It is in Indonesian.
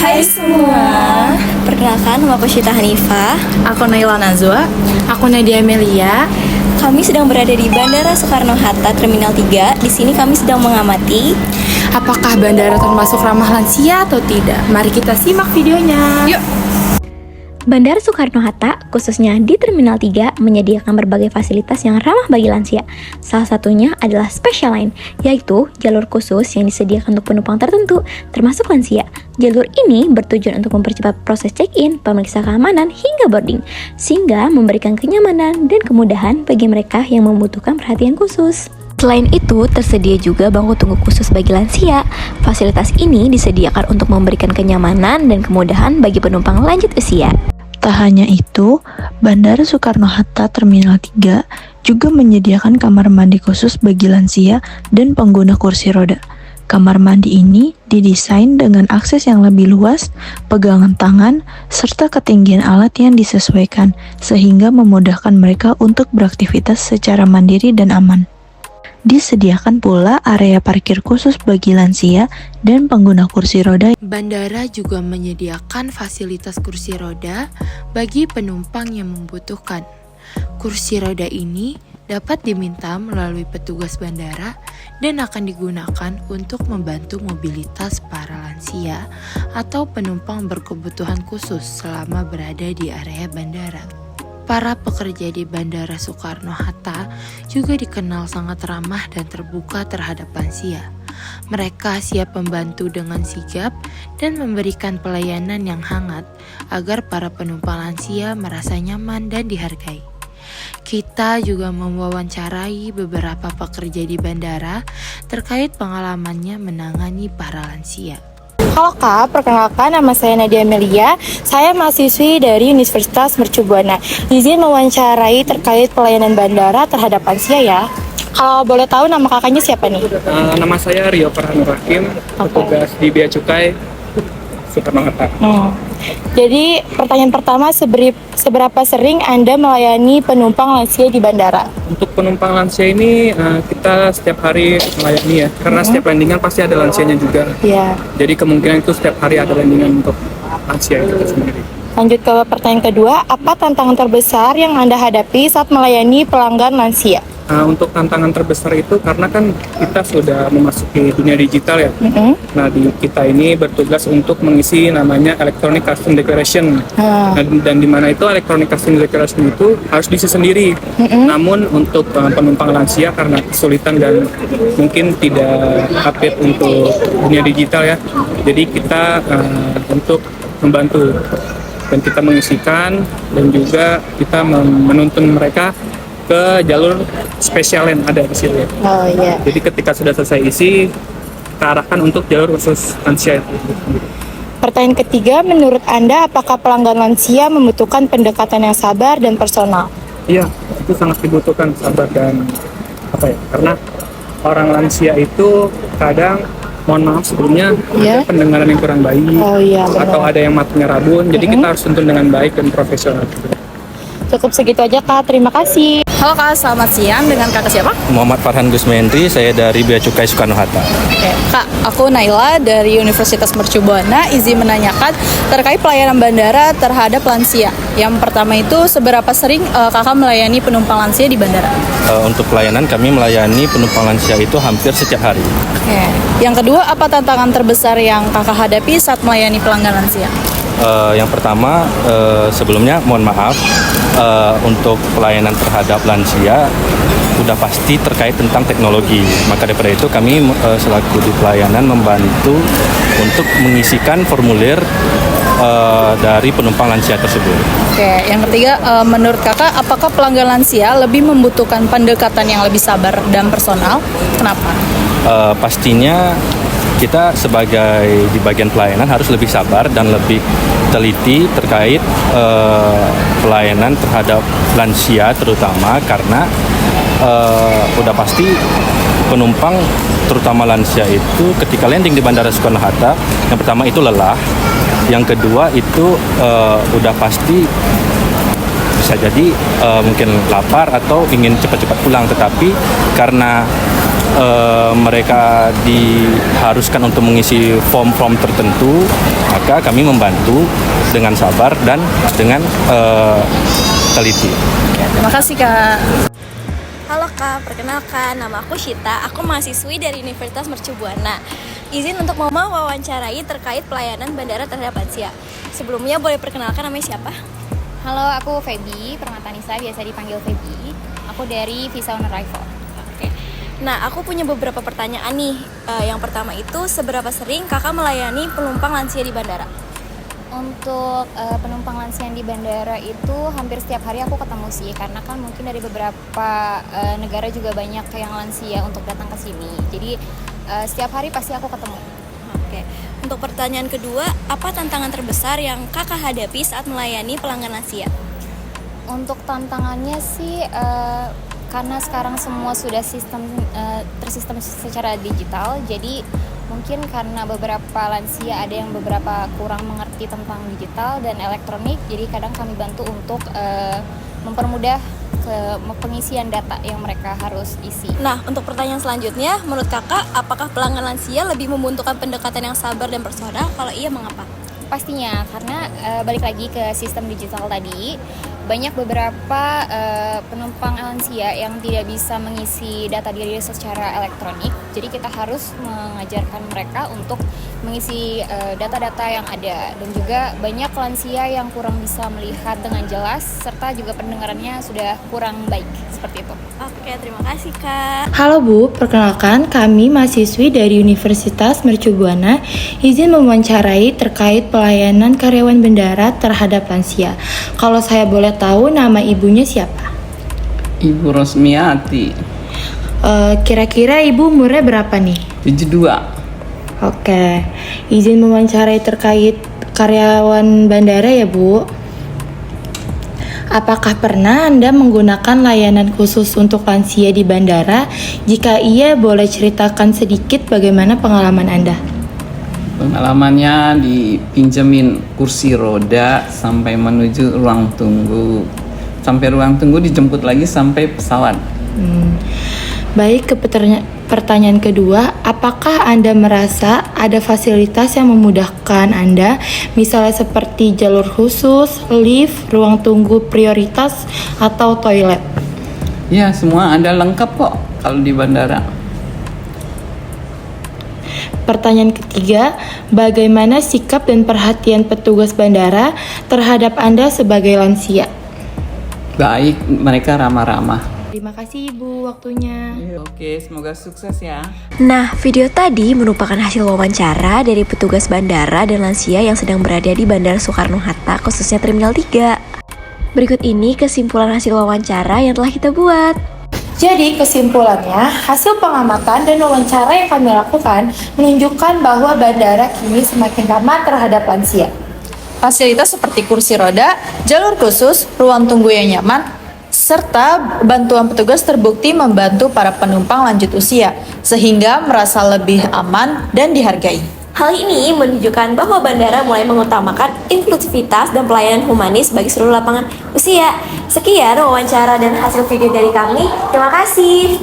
Hai semua, perkenalkan nama aku Syita Hanifah. Aku Naila Nazwa. Aku Nadia Amelia. Kami sedang berada di Bandara Soekarno-Hatta Terminal 3. Di sini kami sedang mengamati Apakah bandara termasuk ramah lansia atau tidak? Mari kita simak videonya. Yuk. Bandara Soekarno-Hatta, khususnya di Terminal 3, menyediakan berbagai fasilitas yang ramah bagi lansia. Salah satunya adalah Special Line, yaitu jalur khusus yang disediakan untuk penumpang tertentu, termasuk lansia. Jalur ini bertujuan untuk mempercepat proses check-in, pemeriksa keamanan, hingga boarding, sehingga memberikan kenyamanan dan kemudahan bagi mereka yang membutuhkan perhatian khusus. Selain itu, tersedia juga bangku tunggu khusus bagi lansia. Fasilitas ini disediakan untuk memberikan kenyamanan dan kemudahan bagi penumpang lanjut usia. Tak hanya itu, Bandara Soekarno-Hatta Terminal 3 juga menyediakan kamar mandi khusus bagi lansia dan pengguna kursi roda. Kamar mandi ini didesain dengan akses yang lebih luas, pegangan tangan, serta ketinggian alat yang disesuaikan, sehingga memudahkan mereka untuk beraktivitas secara mandiri dan aman. Disediakan pula area parkir khusus bagi lansia dan pengguna kursi roda. Bandara juga menyediakan fasilitas kursi roda bagi penumpang yang membutuhkan. Kursi roda ini dapat diminta melalui petugas bandara dan akan digunakan untuk membantu mobilitas para lansia atau penumpang berkebutuhan khusus selama berada di area bandara. Para pekerja di Bandara Soekarno-Hatta juga dikenal sangat ramah dan terbuka terhadap lansia. Mereka siap membantu dengan sigap dan memberikan pelayanan yang hangat agar para penumpang lansia merasa nyaman dan dihargai. Kita juga mewawancarai beberapa pekerja di bandara terkait pengalamannya menangani para lansia. Halo Kak, perkenalkan nama saya Nadia Amelia. Saya mahasiswi dari Universitas Mercu Buana. Izin mewawancarai terkait pelayanan bandara terhadap lansia ya. Kalau boleh tahu nama kakaknya siapa nih? Nama saya Rio Farhanur Hakim, petugas di Bea Cukai Soekarno-Hatta. Jadi pertanyaan pertama, seberapa sering Anda melayani penumpang lansia di bandara? Untuk penumpang lansia ini kita setiap hari melayani ya, karena setiap landingan pasti ada lansianya juga. Iya. Jadi kemungkinan itu setiap hari ada landingan untuk lansia itu sendiri. Lanjut ke pertanyaan kedua, apa tantangan terbesar yang Anda hadapi saat melayani pelanggan lansia? Untuk tantangan terbesar itu karena kan kita sudah memasuki dunia digital ya. Nah, kita ini bertugas untuk mengisi namanya Electronic Custom Declaration. Dan di mana itu Electronic Custom Declaration itu harus diisi sendiri. Namun untuk penumpang lansia karena kesulitan dan mungkin tidak update untuk dunia digital ya. Jadi kita untuk membantu dan kita mengisikan dan juga kita menuntun mereka ke jalur spesial yang ada di sini. Oh iya. Jadi ketika sudah selesai isi, kita arahkan untuk jalur khusus lansia itu. Pertanyaan ketiga, menurut Anda apakah pelanggan lansia membutuhkan pendekatan yang sabar dan personal? Iya, itu sangat dibutuhkan sabar dan karena orang lansia itu kadang, mohon maaf sebelumnya, ada pendengaran yang kurang baik, atau ada yang matanya rabun, jadi kita harus tuntun dengan baik dan profesional. Cukup segitu aja Kak, terima kasih. Halo Kak, selamat siang. Dengan kakak siapa? Muhammad Farhan Gusmendri, saya dari Bea Cukai Soekarno-Hatta. Oke. Kak, aku Naila dari Universitas Mercu Buana. Izin menanyakan terkait pelayanan bandara terhadap lansia. Yang pertama itu, seberapa sering kakak melayani penumpang lansia di bandara? Untuk pelayanan, kami melayani penumpang lansia itu hampir setiap hari. Oke. Yang kedua, apa tantangan terbesar yang kakak hadapi saat melayani pelanggan lansia? Yang pertama, sebelumnya mohon maaf, untuk pelayanan terhadap lansia sudah pasti terkait tentang teknologi. Maka daripada itu kami selaku di pelayanan membantu untuk mengisikan formulir dari penumpang lansia tersebut. Oke, yang ketiga, menurut kakak, apakah pelanggan lansia lebih membutuhkan pendekatan yang lebih sabar dan personal? Kenapa? Pastinya kita sebagai di bagian pelayanan harus lebih sabar dan lebih teliti terkait pelayanan terhadap lansia terutama karena udah pasti penumpang terutama lansia itu ketika landing di Bandara Soekarno-Hatta yang pertama itu lelah, yang kedua itu udah pasti bisa jadi mungkin lapar atau ingin cepat-cepat pulang, tetapi karena mereka diharuskan untuk mengisi form-form tertentu, maka kami membantu dengan sabar dan dengan teliti. Terima kasih Kak. Halo Kak, perkenalkan nama aku Shita, aku mahasiswi dari Universitas Mercu Buana. Izin untuk mewawancarai terkait pelayanan bandara terhadap lansia. Sebelumnya boleh perkenalkan namanya siapa? Halo, aku Feby Permatanisa, biasa dipanggil Feby. Aku dari Visa on Arrival. Oke. Nah, aku punya beberapa pertanyaan nih. Yang pertama itu, seberapa sering kakak melayani penumpang lansia di bandara? Untuk penumpang lansia yang di bandara itu hampir setiap hari aku ketemu sih, karena kan mungkin dari beberapa negara juga banyak yang lansia untuk datang ke sini. Jadi setiap hari pasti aku ketemu. Oke. Untuk pertanyaan kedua, apa tantangan terbesar yang kakak hadapi saat melayani pelanggan lansia? Untuk tantangannya sih karena sekarang semua sudah tersistem secara digital, jadi mungkin karena beberapa lansia ada yang beberapa kurang mengerti tentang digital dan elektronik, jadi kadang kami bantu untuk mempermudah pengisian data yang mereka harus isi. Nah, untuk pertanyaan selanjutnya, menurut kakak, apakah pelanggan lansia lebih membutuhkan pendekatan yang sabar dan personal? Kalau iya, mengapa? Pastinya, karena balik lagi ke sistem digital tadi, banyak beberapa penumpang lansia yang tidak bisa mengisi data diri secara elektronik. Jadi kita harus mengajarkan mereka untuk mengisi data-data yang ada. Dan juga banyak lansia yang kurang bisa melihat dengan jelas, serta juga pendengarannya sudah kurang baik, seperti itu. Oke, terima kasih Kak. Halo Bu, perkenalkan kami mahasiswi dari Universitas Mercu Buana, izin mewawancarai terkait pelayanan karyawan bandara terhadap lansia. Kalau saya boleh tahu nama ibunya siapa? Ibu Rosmiati. Kira-kira ibu umurnya berapa nih? 72. Oke, izin mewawancarai terkait karyawan bandara ya Bu. Apakah pernah Anda menggunakan layanan khusus untuk lansia di bandara? Jika iya, boleh ceritakan sedikit bagaimana pengalaman Anda? Pengalamannya dipinjemin kursi roda sampai menuju ruang tunggu. Sampai ruang tunggu dijemput lagi sampai pesawat. Baik, ke pertanyaan kedua, apakah Anda merasa ada fasilitas yang memudahkan Anda, misalnya seperti jalur khusus, lift, ruang tunggu prioritas, atau toilet? Ya, semua ada lengkap kok kalau di bandara. Pertanyaan ketiga, bagaimana sikap dan perhatian petugas bandara terhadap Anda sebagai lansia? Baik, mereka ramah-ramah. Terima kasih Ibu waktunya. Oke, semoga sukses ya. Nah, video tadi merupakan hasil wawancara dari petugas bandara dan lansia yang sedang berada di Bandara Soekarno-Hatta, khususnya Terminal 3. Berikut ini kesimpulan hasil wawancara yang telah kita buat. Jadi kesimpulannya, hasil pengamatan dan wawancara yang kami lakukan menunjukkan bahwa bandara kini semakin ramah terhadap lansia. Fasilitas seperti kursi roda, jalur khusus, ruang tunggu yang nyaman, serta bantuan petugas terbukti membantu para penumpang lanjut usia, sehingga merasa lebih aman dan dihargai. Hal ini menunjukkan bahwa bandara mulai mengutamakan inklusivitas dan pelayanan humanis bagi seluruh lapangan usia. Sekian wawancara dan hasil video dari kami. Terima kasih.